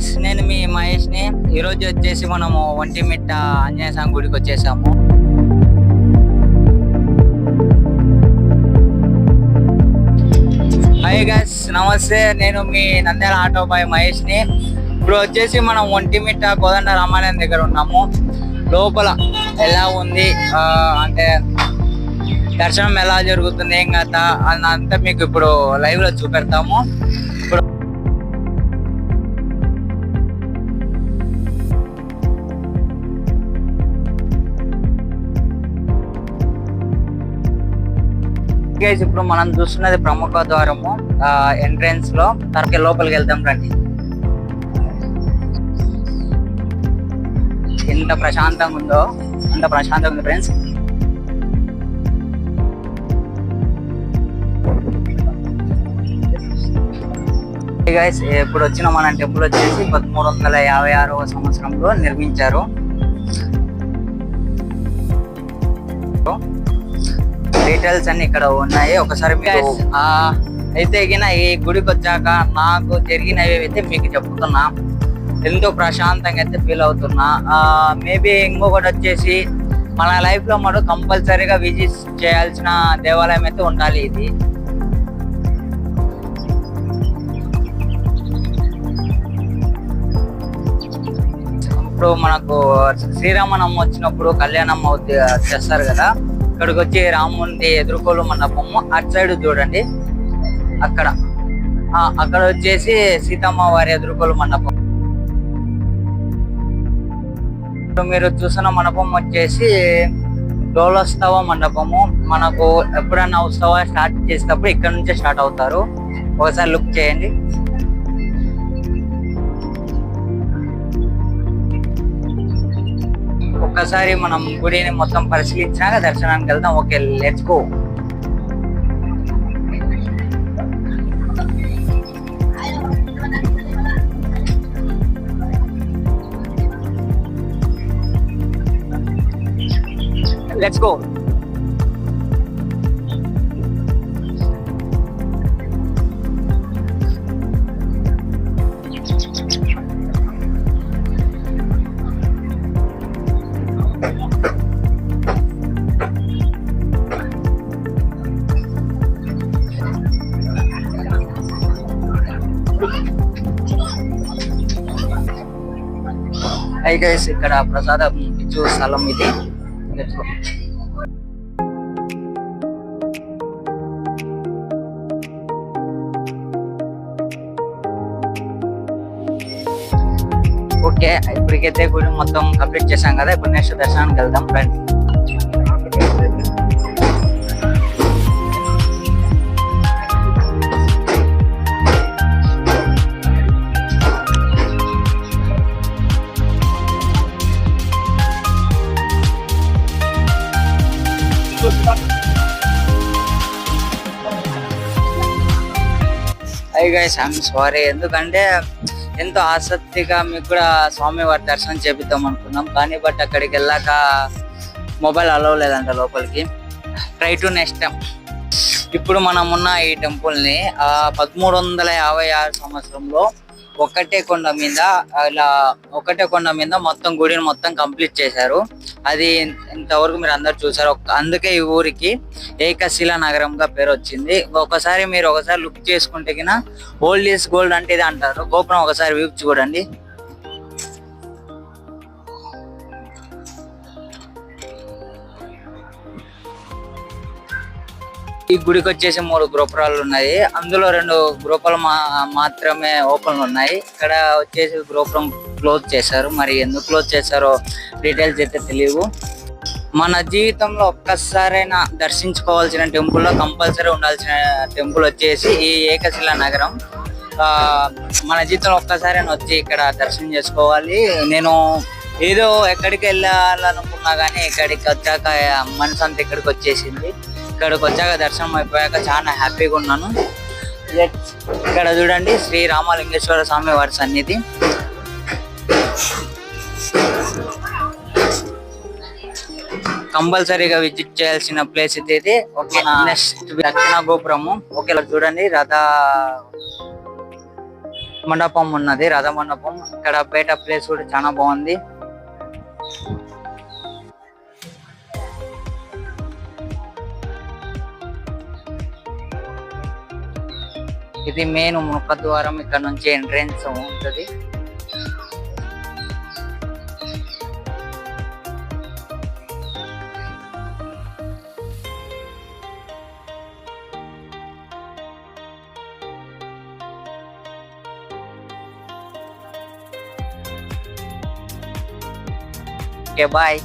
Guys, నేను మీ మహేష్ ని. ఈరోజు వచ్చేసి మనము ఒంటిమిట్ట ఆంజనేయ స్వామి గుడికి వచ్చేసాము. హాయ్ గైస్, నమస్తే. నేను మీ నంద్యాల ఆటో బాయ్ మహేష్ ని. ఇప్పుడు వచ్చేసి మనం ఒంటిమిట్ట కోదండ రామాలయం దగ్గర ఉన్నాము. లోపల ఎలా ఉంది అంటే దర్శనం ఎలా జరుగుతుంది, ఏం కదా అంతా మీకు ఇప్పుడు లైవ్ లో చూపెడతాము. ఇప్పుడు ఇప్పుడు మనం చూస్తున్నది ప్రముఖ ద్వారము, ఎంట్రన్స్ లో. తనకి లోపలికి వెళ్తాం రండి. ఎంత ప్రశాంతంగా ఉందో అంత ప్రశాంతంగా ఉంది ఫ్రెండ్స్. గైస్, ఇప్పుడు వచ్చిన మన టెంపుల్ వచ్చేసి 1356వ సంవత్సరంలో నిర్మించారు. డీటెయిల్స్ అన్ని ఇక్కడ ఉన్నాయి. ఒకసారి అయితే ఈ గుడికి వచ్చాక నాకు జరిగినవి అయితే మీకు చెప్తున్నా. ఎంతో ప్రశాంతంగా అయితే ఫీల్ అవుతున్నా. మేబీ ఇంకొకటి వచ్చేసి మన లైఫ్ లో మనం కంపల్సరీగా విజిట్ చేయాల్సిన దేవాలయం అయితే ఉండాలి ఇది. ఇప్పుడు మనకు శ్రీరామనవమి వచ్చినప్పుడు కళ్యాణం చేస్తారు కదా, ఇక్కడికి వచ్చి రాముడి ఎదుర్కోలు మండపము అటు సైడ్ చూడండి. అక్కడ వచ్చేసి సీతమ్మ వారి ఎదుర్కోలు మండపం. మీరు చూసిన మండపం వచ్చేసి డోలోత్సవ మండపము. మనకు ఎప్పుడన్నా ఉత్సవం స్టార్ట్ చేసేటప్పుడు ఇక్కడ నుంచే స్టార్ట్ అవుతారు. ఒకసారి లుక్ చేయండి. ఒక్కసారి మనం గుడిని మొత్తం పరిశీలించినాక దర్శనానికి వెళ్దాం. Okay, let's go. Let's go. Guys, ఇక్కడ ప్రసాదం ఇచ్చు స్థలం ఇది. ఓకే, ఇప్పటికైతే గుడి మొత్తం కంప్లీట్ చేసాం కదా. ఇప్పుడు నెక్స్ట్ దర్శనానికి వెళ్దాం రండి. Guys, I'm sorry. ఎందుకంటే ఎంతో ఆసక్తిగా మీకు కూడా స్వామివారి దర్శనం చేపిద్దాం అనుకున్నాం, కానీ బట్ అక్కడికి వెళ్ళాక మొబైల్ అలౌ లేదంట లోపలికి. Try to next time. ఇప్పుడు మనం ఉన్న ఈ టెంపుల్ని 1356 సంవత్సరంలో ఒకటే కొండ మీద మొత్తం గుడిని మొత్తం కంప్లీట్ చేశారు. అది ఇంతవరకు మీరు అందరు చూసారు. అందుకే ఈ ఊరికి ఏకశిలా నగరంగా పేరు వచ్చింది. ఒకసారి లుక్ చేసుకుంటే కినా ఓల్డ్ ఈజ్ గోల్డ్ అంటే ఇది అంటారు. గోపురం ఒకసారి వ్యూ చూడండి. ఈ గుడికి వచ్చేసి 3 గోపురాలు ఉన్నాయి. అందులో 2 గోపురాలు మాత్రమే ఓపెన్ ఉన్నాయి. ఇక్కడ వచ్చేసి గోపురం క్లోజ్ చేశారు. మరి ఎందుకు క్లోజ్ చేశారో డీటెయిల్స్ అయితే తెలియవు. మన జీవితంలో ఒక్కసారైనా దర్శించుకోవాల్సిన టెంపుల్లో కంపల్సరీ ఉండాల్సిన టెంపుల్ వచ్చేసి ఈ ఏకశిలా నగరం. మన జీవితంలో ఒక్కసారైనా వచ్చి ఇక్కడ దర్శనం చేసుకోవాలి. నేను ఏదో ఎక్కడికి వెళ్ళాలనుకున్నా కానీ ఇక్కడికి వచ్చాక మనసు అంతా ఇక్కడికి వచ్చేసింది. ఇక్కడికి వచ్చాక దర్శనం అయిపోయాక చాలా హ్యాపీగా ఉన్నాను. ఇక్కడ చూడండి, శ్రీ రామలింగేశ్వర స్వామి వారి సన్నిధి. కంపల్సరీగా విజిట్ చేయాల్సిన ప్లేస్ ఇది. ఓకే, నెక్స్ట్ దక్షిణ గోపురము. ఓకే, చూడండి మండపం ఉన్నది, రథ మండపం. ఇక్కడ బయట ప్లేస్ కూడా చాలా బాగుంది. ఇది మెయిన్ ముఖద్వారం. ఇక్కడ నుంచి ఎంట్రెన్స్ ఉంటది. Okay, bye.